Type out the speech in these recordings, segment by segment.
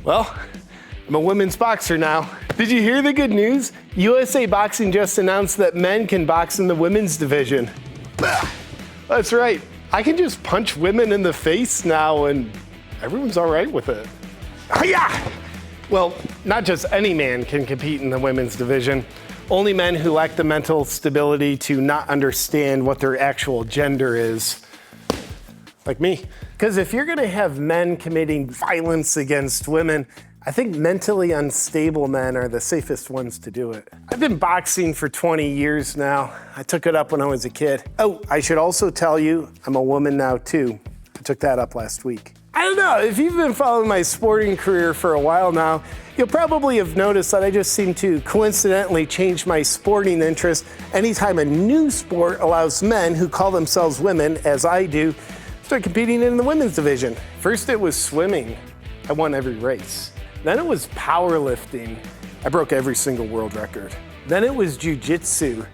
Well, I'm a women's boxer now. Did you hear the good news? USA Boxing just announced that men can box in the women's division. That's right. I can just punch women in the face now and everyone's all right with it. Hi-ya! Well, not just any man can compete in the women's division. Only men who lack the mental stability to not understand what their actual gender is. Like me. Because if you're gonna have men committing violence against women, I think mentally unstable men are the safest ones to do it. I've been boxing for 20 years now. I took it up when I was a kid. Oh, I should also tell you, I'm a woman now too. I took that up last week. I don't know, if you've been following my sporting career for a while now, you'll probably have noticed that I just seem to coincidentally change my sporting interest anytime a new sport allows men who call themselves women, as I do, start competing in the women's division. First it was swimming. I won every race. Then it was powerlifting. I broke every single world record. Then it was jiu-jitsu.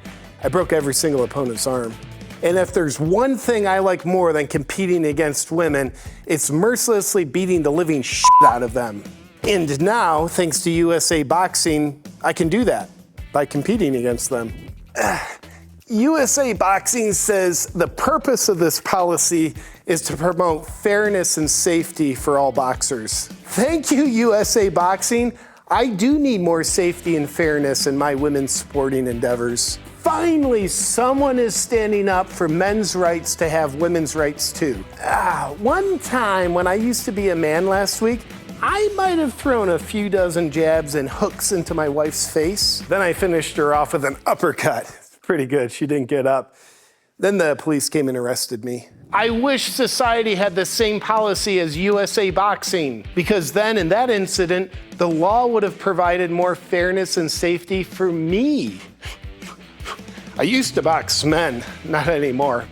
I broke every single opponent's arm. And if there's one thing I like more than competing against women, it's mercilessly beating the living shit out of them. And now, thanks to USA Boxing, I can do that by competing against them. USA Boxing says the purpose of this policy is to promote fairness and safety for all boxers. Thank you, USA Boxing. I do need more safety and fairness in my women's sporting endeavors. Finally, someone is standing up for men's rights to have women's rights too. One time when I used to be a man last week, I might have thrown a few dozen jabs and hooks into my wife's face. Then I finished her off with an uppercut. Pretty good, she didn't get up. Then the police came and arrested me. I wish society had the same policy as USA Boxing, because then in that incident, the law would have provided more fairness and safety for me. I used to box men, not anymore.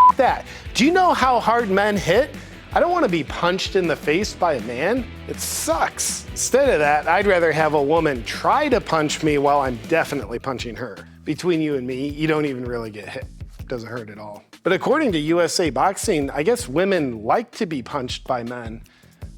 F that. Do you know how hard men hit? I don't want to be punched in the face by a man. It sucks. Instead of that, I'd rather have a woman try to punch me while I'm definitely punching her. Between you and me, you don't even really get hit. It doesn't hurt at all. But according to USA Boxing, I guess women like to be punched by men.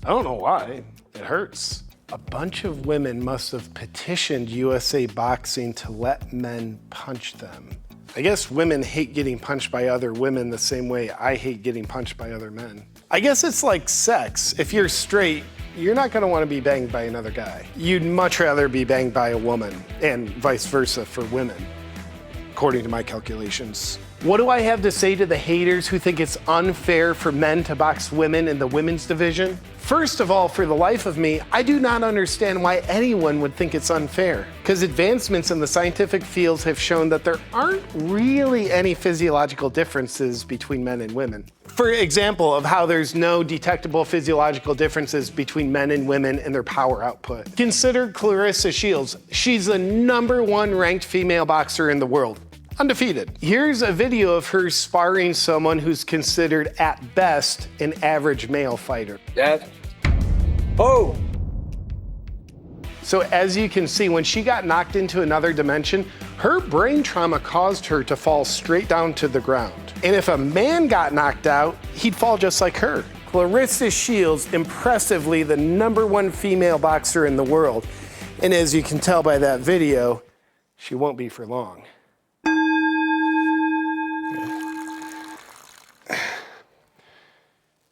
I don't know why. It hurts. A bunch of women must have petitioned USA Boxing to let men punch them. I guess women hate getting punched by other women the same way I hate getting punched by other men. I guess it's like sex. If you're straight, you're not gonna wanna be banged by another guy. You'd much rather be banged by a woman, and vice versa for women, according to my calculations. What do I have to say to the haters who think it's unfair for men to box women in the women's division? First of all, for the life of me, I do not understand why anyone would think it's unfair, because advancements in the scientific fields have shown that there aren't really any physiological differences between men and women. For example, of how there's no detectable physiological differences between men and women in their power output. Consider Clarissa Shields. She's the #1 ranked female boxer in the world. Undefeated. Here's a video of her sparring someone who's considered, at best, an average male fighter. Dad? Oh! So as you can see, when she got knocked into another dimension, her brain trauma caused her to fall straight down to the ground. And if a man got knocked out, he'd fall just like her. Clarissa Shields, impressively the #1 female boxer in the world. And as you can tell by that video, she won't be for long.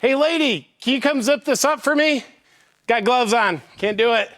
Hey lady, can you come zip this up for me? Got gloves on, can't do it.